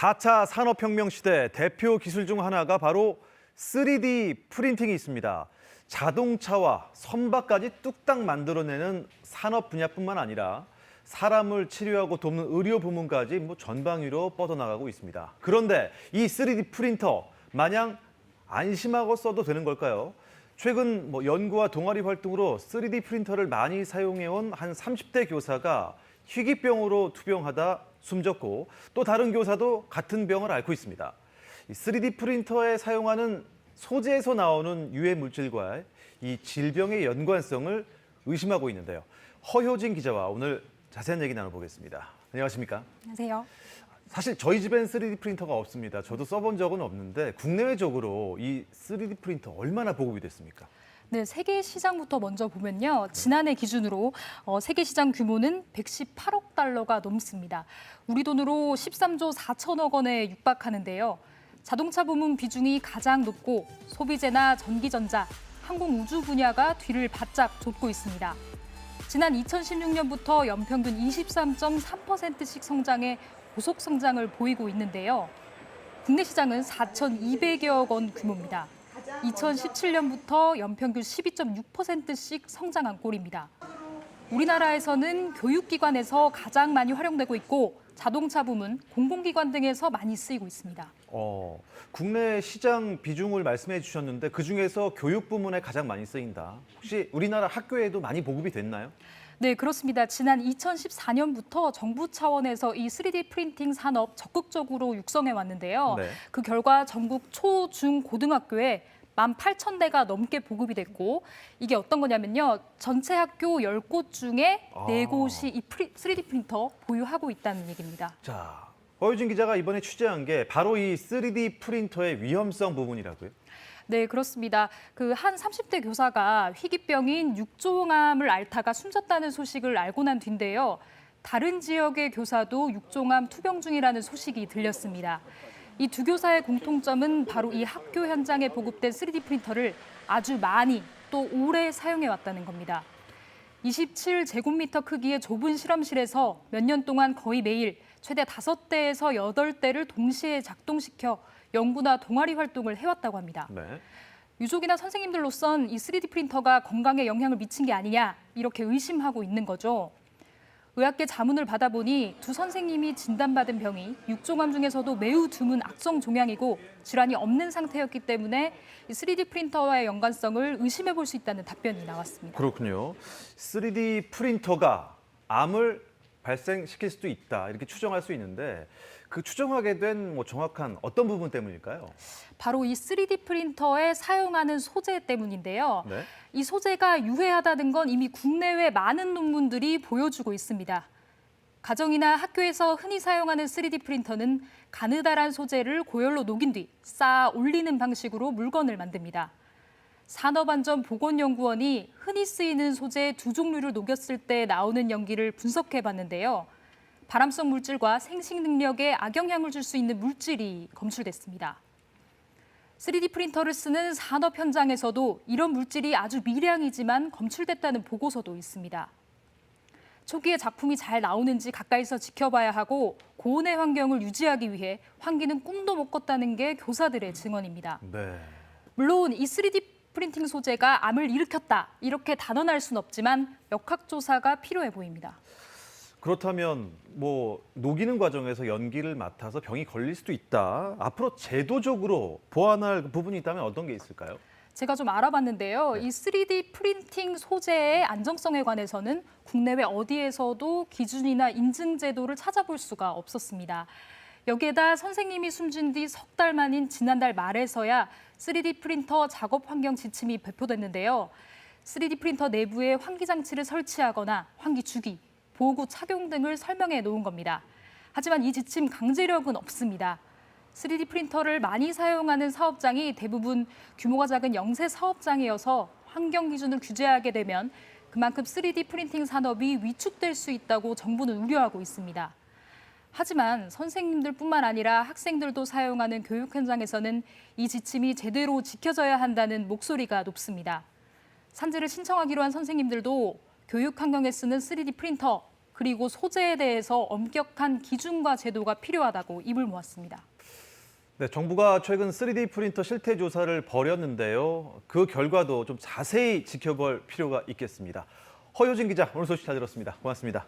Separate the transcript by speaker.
Speaker 1: 4차 산업혁명 시대 대표 기술 중 하나가 바로 3D 프린팅이 있습니다. 자동차와 선박까지 뚝딱 만들어내는 산업 분야뿐만 아니라 사람을 치료하고 돕는 의료 부문까지 전방위로 뻗어나가고 있습니다. 그런데 이 3D 프린터 마냥 안심하고 써도 되는 걸까요? 최근 연구와 동아리 활동으로 3D 프린터를 많이 사용해온 한 30대 교사가 희귀병으로 투병하다 숨졌고 또 다른 교사도 같은 병을 앓고 있습니다. 이 3D 프린터에 사용하는 소재에서 나오는 유해 물질과 이 질병의 연관성을 의심하고 있는데요. 허효진 기자와 오늘 자세한 얘기 나눠보겠습니다. 안녕하십니까?
Speaker 2: 안녕하세요.
Speaker 1: 사실 저희 집엔 3D 프린터가 없습니다. 저도 써본 적은 없는데 국내외적으로 이 3D 프린터 얼마나 보급이 됐습니까?
Speaker 2: 네, 세계 시장부터 먼저 보면요. 지난해 기준으로 세계 시장 규모는 118억 달러가 넘습니다. 우리 돈으로 13조 4천억 원에 육박하는데요. 자동차 부문 비중이 가장 높고 소비재나 전기전자, 항공우주 분야가 뒤를 바짝 쫓고 있습니다. 지난 2016년부터 연평균 23.3%씩 성장해 고속 성장을 보이고 있는데요. 국내 시장은 4,200여억 원 규모입니다. 2017년부터 연평균 12.6%씩 성장한 꼴입니다. 우리나라에서는 교육기관에서 가장 많이 활용되고 있고 자동차 부문, 공공기관 등에서 많이 쓰이고 있습니다.
Speaker 1: 국내 시장 비중을 말씀해 주셨는데 그중에서 교육 부문에 가장 많이 쓰인다. 혹시 우리나라 학교에도 많이 보급이 됐나요?
Speaker 2: 네, 그렇습니다. 지난 2014년부터 정부 차원에서 이 3D 프린팅 산업 적극적으로 육성해 왔는데요.
Speaker 1: 네.
Speaker 2: 그 결과 전국 초, 중, 고등학교에 18,000대가 넘게 보급이 됐고 이게 어떤 거냐면요. 전체 학교 10곳 중에 4곳이 이 3D 프린터 보유하고 있다는 얘기입니다.
Speaker 1: 자, 허유진 기자가 이번에 취재한 게 바로 이 3D 프린터의 위험성 부분이라고요?
Speaker 2: 네, 그렇습니다. 그 한 30대 교사가 희귀병인 육종암을 앓다가 숨졌다는 소식을 알고 난 뒤인데요. 다른 지역의 교사도 육종암 투병 중이라는 소식이 들렸습니다. 이 두 교사의 공통점은 바로 이 학교 현장에 보급된 3D 프린터를 아주 많이 또 오래 사용해 왔다는 겁니다. 27제곱미터 크기의 좁은 실험실에서 몇 년 동안 거의 매일 최대 5대에서 8대를 동시에 작동시켜 연구나 동아리 활동을 해왔다고 합니다.
Speaker 1: 네.
Speaker 2: 유족이나 선생님들로선 이 3D 프린터가 건강에 영향을 미친 게 아니냐 이렇게 의심하고 있는 거죠. 의학계 자문을 받아보니 두 선생님이 진단받은 병이 육종암 중에서도 매우 드문 악성 종양이고 질환이 없는 상태였기 때문에 이 3D 프린터와의 연관성을 의심해 볼 수 있다는 답변이 나왔습니다.
Speaker 1: 그렇군요. 3D 프린터가 암을 발생시킬 수도 있다 이렇게 추정할 수 있는데 그 추정하게 된 정확한 어떤 부분 때문일까요?
Speaker 2: 바로 이 3D 프린터에 사용하는 소재 때문인데요.
Speaker 1: 네.
Speaker 2: 이 소재가 유해하다는 건 이미 국내외 많은 논문들이 보여주고 있습니다. 가정이나 학교에서 흔히 사용하는 3D 프린터는 가느다란 소재를 고열로 녹인 뒤 쌓아 올리는 방식으로 물건을 만듭니다. 산업안전보건연구원이 흔히 쓰이는 소재 두 종류를 녹였을 때 나오는 연기를 분석해봤는데요. 발암성 물질과 생식 능력에 악영향을 줄 수 있는 물질이 검출됐습니다. 3D 프린터를 쓰는 산업 현장에서도 이런 물질이 아주 미량이지만 검출됐다는 보고서도 있습니다. 초기에 작품이 잘 나오는지 가까이서 지켜봐야 하고 고온의 환경을 유지하기 위해 환기는 꿈도 못 꿨다는 게 교사들의 증언입니다.
Speaker 1: 네.
Speaker 2: 물론 이 3D 프린팅 소재가 암을 일으켰다 이렇게 단언할 수는 없지만 역학조사가 필요해 보입니다.
Speaker 1: 그렇다면 녹이는 과정에서 연기를 맡아서 병이 걸릴 수도 있다. 앞으로 제도적으로 보완할 부분이 있다면 어떤 게 있을까요?
Speaker 2: 제가 좀 알아봤는데요. 이 3D 프린팅 소재의 안정성에 관해서는 국내외 어디에서도 기준이나 인증 제도를 찾아볼 수가 없었습니다. 여기에다 선생님이 숨진 뒤 석 달 만인 지난달 말에서야 3D 프린터 작업 환경 지침이 배포됐는데요. 3D 프린터 내부에 환기 장치를 설치하거나 환기 주기, 보호구 착용 등을 설명해 놓은 겁니다. 하지만 이 지침 강제력은 없습니다. 3D 프린터를 많이 사용하는 사업장이 대부분 규모가 작은 영세 사업장이어서 환경 기준을 규제하게 되면 그만큼 3D 프린팅 산업이 위축될 수 있다고 정부는 우려하고 있습니다. 하지만 선생님들뿐만 아니라 학생들도 사용하는 교육 현장에서는 이 지침이 제대로 지켜져야 한다는 목소리가 높습니다. 산지를 신청하기로 한 선생님들도 교육 환경에 쓰는 3D 프린터, 그리고 소재에 대해서 엄격한 기준과 제도가 필요하다고 입을 모았습니다.
Speaker 1: 네, 정부가 최근 3D 프린터 실태 조사를 벌였는데요. 그 결과도 좀 자세히 지켜볼 필요가 있겠습니다. 허효진 기자, 오늘 소식 잘 들었습니다. 고맙습니다.